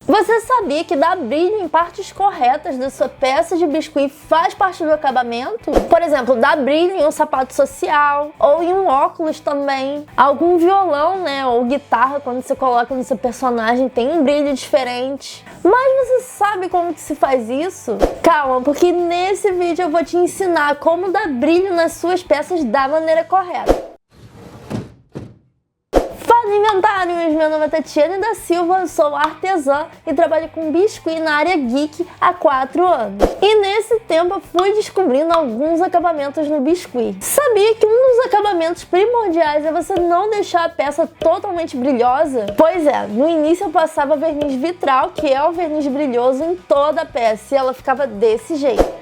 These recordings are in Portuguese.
Você sabia que dar brilho em partes corretas da sua peça de biscuit faz parte do acabamento? Por exemplo, dar brilho em um sapato social ou em um óculos também. Algum violão, né, ou guitarra, quando você coloca no seu personagem, tem um brilho diferente. Mas você sabe como que se faz isso? Calma, porque nesse vídeo eu vou te ensinar como dar brilho nas suas peças da maneira correta. Fala, inventários! Meu nome é Tatiane da Silva, sou artesã e trabalho com biscuit na área geek há 4 anos. E nesse tempo eu fui descobrindo alguns acabamentos no biscuit. Sabia que um dos acabamentos primordiais é você não deixar a peça totalmente brilhosa? Pois é, no início eu passava verniz vitral, que é o verniz brilhoso, em toda a peça e ela ficava desse jeito.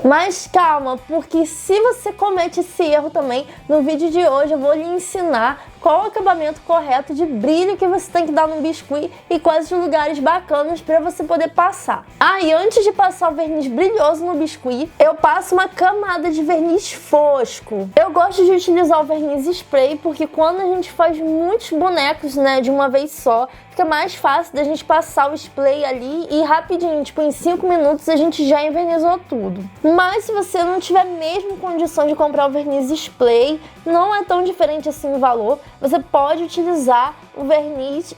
Mas calma, porque se você comete esse erro também, no vídeo de hoje eu vou lhe ensinar qual o acabamento correto de brilho que você tem que dar no biscuit e quais os lugares bacanas para você poder passar. E antes de passar o verniz brilhoso no biscuit, eu passo uma camada de verniz fosco. Eu gosto de utilizar o verniz spray porque quando a gente faz muitos bonecos, né, de uma vez só, fica mais fácil da gente passar o spray ali e rapidinho, tipo em 5 minutos a gente já envernizou tudo. Mas se você não tiver mesmo condição de comprar o verniz spray, não é tão diferente assim o valor, você pode utilizar o verniz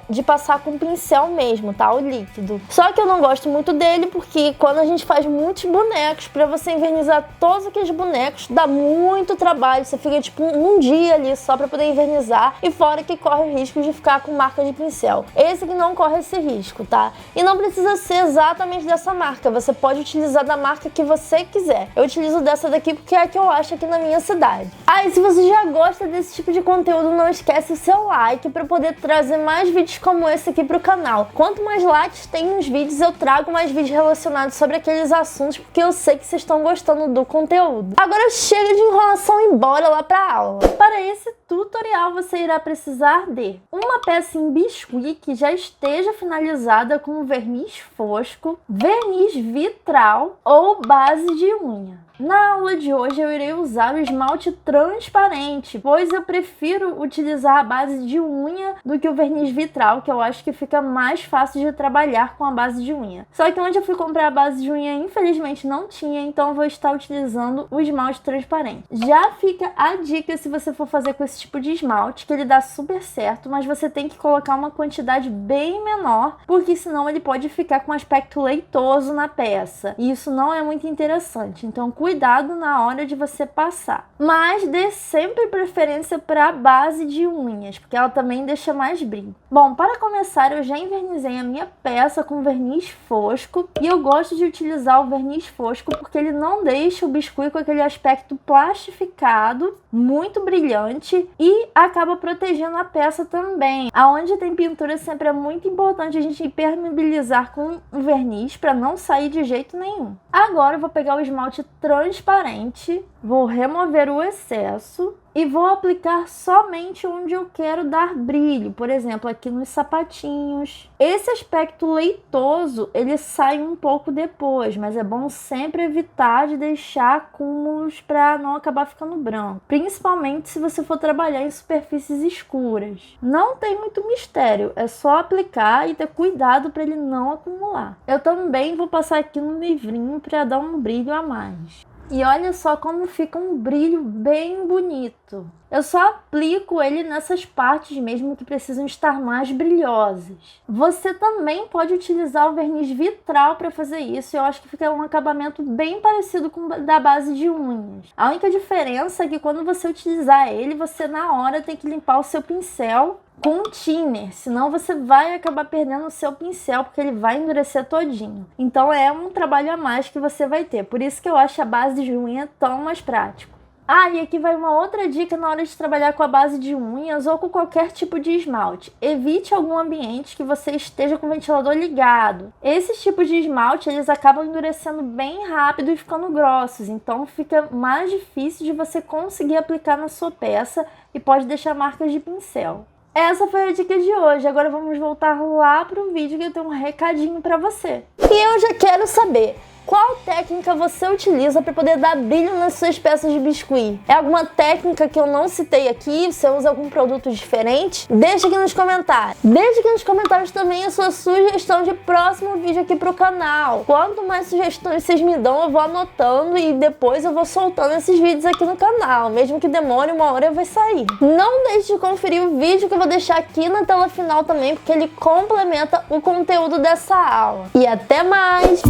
de passar com pincel mesmo, tá? O líquido. Só que eu não gosto muito dele porque quando a gente faz muitos bonecos, pra você envernizar todos aqueles bonecos, dá muito trabalho. Você fica tipo um dia ali só pra poder envernizar e fora que corre o risco de ficar com marca de pincel. Esse aqui não corre esse risco, tá? E não precisa ser exatamente dessa marca, você pode utilizar da marca que você quiser. Eu utilizo dessa daqui porque é a que eu acho aqui na minha cidade. E se você já gosta desse tipo de conteúdo, não esquece o seu like para poder trazer mais vídeos como esse aqui pro canal. Quanto mais likes tem nos vídeos, eu trago mais vídeos relacionados sobre aqueles assuntos, porque eu sei que vocês estão gostando do conteúdo. Agora chega de enrolação e bora lá pra aula. Para esse tutorial você irá precisar de uma peça em biscuit que já esteja finalizada com verniz fosco, verniz vitral ou base de unha. Na aula de hoje eu irei usar o esmalte transparente, pois eu prefiro utilizar a base de unha do que o verniz vitral, que eu acho que fica mais fácil de trabalhar com a base de unha. Só que onde eu fui comprar a base de unha, infelizmente não tinha, então eu vou estar utilizando o esmalte transparente. Já fica a dica se você for fazer com esse tipo de esmalte, que ele dá super certo, mas você tem que colocar uma quantidade bem menor, porque senão ele pode ficar com um aspecto leitoso na peça, e isso não é muito interessante, então cuidado na hora de você passar. Mas dê sempre preferência para a base de unhas, porque ela também deixa mais brilho. Bom, para começar eu já envernizei a minha peça com verniz fosco, e eu gosto de utilizar o verniz fosco porque ele não deixa o biscuit com aquele aspecto plastificado, muito brilhante, e acaba protegendo a peça também. Aonde tem pintura sempre é muito importante a gente impermeabilizar com o verniz para não sair de jeito nenhum. Agora eu vou pegar o esmalte transparente, vou remover o excesso e vou aplicar somente onde eu quero dar brilho, por exemplo, aqui nos sapatinhos. Esse aspecto leitoso, ele sai um pouco depois, mas é bom sempre evitar de deixar acúmulos para não acabar ficando branco, principalmente se você for trabalhar em superfícies escuras. Não tem muito mistério, é só aplicar e ter cuidado para ele não acumular. Eu também vou passar aqui no livrinho para dar um brilho a mais. E olha só como fica um brilho bem bonito. Eu só aplico ele nessas partes mesmo que precisam estar mais brilhosas. Você também pode utilizar o verniz vitral para fazer isso. Eu acho que fica um acabamento bem parecido com o da base de unhas. A única diferença é que quando você utilizar ele, você na hora tem que limpar o seu pincel com um thinner, senão você vai acabar perdendo o seu pincel, porque ele vai endurecer todinho. Então é um trabalho a mais que você vai ter, por isso que eu acho a base de unha tão mais prático. E aqui vai uma outra dica na hora de trabalhar com a base de unhas ou com qualquer tipo de esmalte. Evite algum ambiente que você esteja com o ventilador ligado. Esses tipos de esmalte, eles acabam endurecendo bem rápido e ficando grossos, então fica mais difícil de você conseguir aplicar na sua peça e pode deixar marcas de pincel. Essa foi a dica de hoje, agora vamos voltar lá pro vídeo que eu tenho um recadinho pra você. E eu já quero saber, Qual técnica você utiliza para poder dar brilho nas suas peças de biscuit? É alguma técnica que eu não citei aqui? Você usa algum produto diferente? Deixa aqui nos comentários. Deixa aqui nos comentários também a sua sugestão de próximo vídeo aqui pro canal. Quanto mais sugestões vocês me dão, eu vou anotando e depois eu vou soltando esses vídeos aqui no canal. Mesmo que demore, uma hora vai sair. Não deixe de conferir o vídeo que eu vou deixar aqui na tela final também, porque ele complementa o conteúdo dessa aula. E até mais!